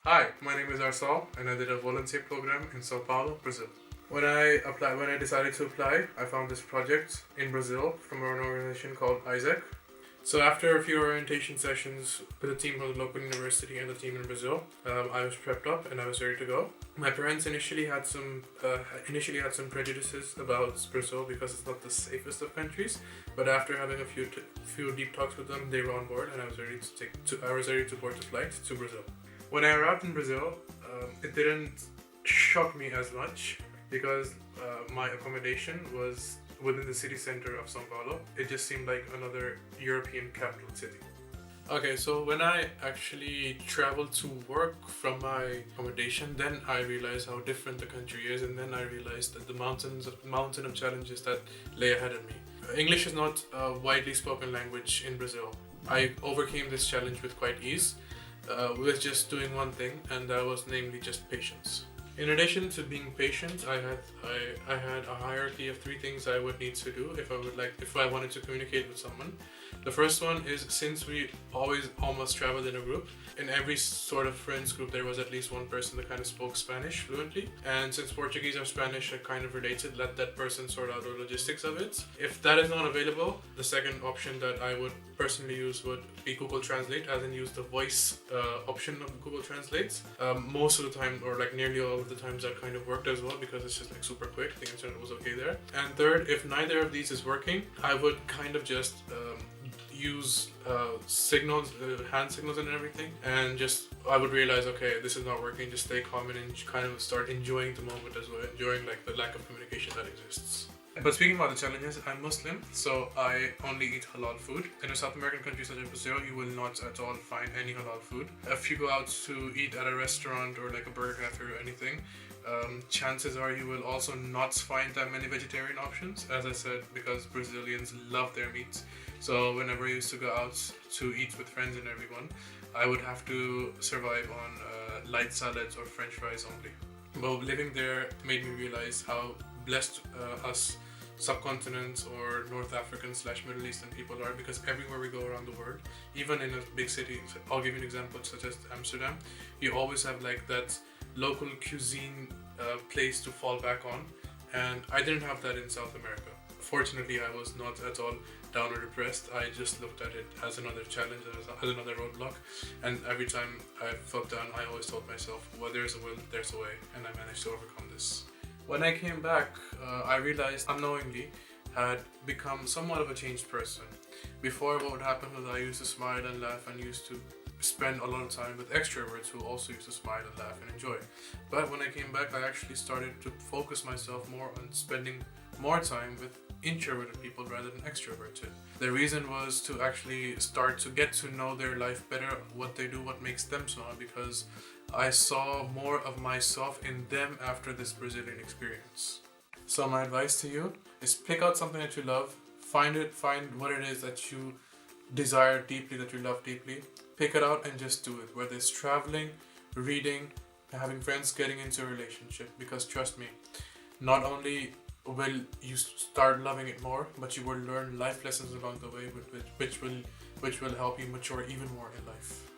Hi, my name is Arsal, and I did a volunteer program in Sao Paulo, Brazil. When I decided to apply, I found this project in Brazil from an organization called Isaac. So after a few orientation sessions with a team from the local university and the team in Brazil, I was prepped up and I was ready to go. My parents initially had some prejudices about Brazil because it's not the safest of countries. But after having a few deep talks with them, they were on board, and I was ready to board the flight to Brazil. When I arrived in Brazil, it didn't shock me as much because my accommodation was within the city center of Sao Paulo. It just seemed like another European capital city. Okay, so when I actually traveled to work from my accommodation, then I realized how different the country is, and then I realized that the mountain of challenges that lay ahead of me. English is not a widely spoken language in Brazil. I overcame this challenge with quite ease, with just doing one thing, and that was namely just patience. In addition to being patient, I had a hierarchy of three things I would need to do if I wanted to communicate with someone. The first one is, since we always almost traveled in a group, in every sort of friends group there was at least one person that kind of spoke Spanish fluently. And since Portuguese or Spanish are kind of related, let that person sort out the logistics of it. If that is not available, the second option that I would personally use would be Google Translate, as in use the voice option of Google Translate. Most of the time, or like nearly all of the times, that kind of worked as well because it's just like super quick. The internet was okay there. And third, if neither of these is working, I would kind of just use signals, hand signals and everything, and just I would realize, okay, this is not working, just stay calm and kind of start enjoying the moment as well, enjoying like the lack of communication that exists. But speaking about the challenges, I'm Muslim, so I only eat halal food. In a South American country such as Brazil, you will not at all find any halal food. If you go out to eat at a restaurant or like a burger cafe or anything, chances are you will also not find that many vegetarian options, as I said, because Brazilians love their meat. So whenever I used to go out to eat with friends and everyone, I would have to survive on light salads or french fries only. But living there made me realize how blessed us subcontinent or North African / Middle Eastern people are, because everywhere we go around the world, even in a big city, I'll give you an example such as Amsterdam, you always have like that local cuisine place to fall back on, and I didn't have that in South America. Fortunately, I was not at all down or depressed. I just looked at it as another challenge, as another roadblock, and every time I felt down, I always told myself, well, there's a will, there's a way, and I managed to overcome this. When I came back, I realized unknowingly had become somewhat of a changed person. Before, what would happen was I used to smile and laugh and used to spend a lot of time with extroverts who also used to smile and laugh and enjoy. But when I came back, I actually started to focus myself more on spending more time with introverted people rather than extroverted. The reason was to actually start to get to know their life better, what they do, what makes them smile, because I saw more of myself in them after this Brazilian experience. So my advice to you is pick out something that you love, find what it is that you desire deeply, that you love deeply, pick it out and just do it, whether it's traveling, reading, having friends, getting into a relationship, because trust me, not only will you start loving it more, but you will learn life lessons along the way which will help you mature even more in life.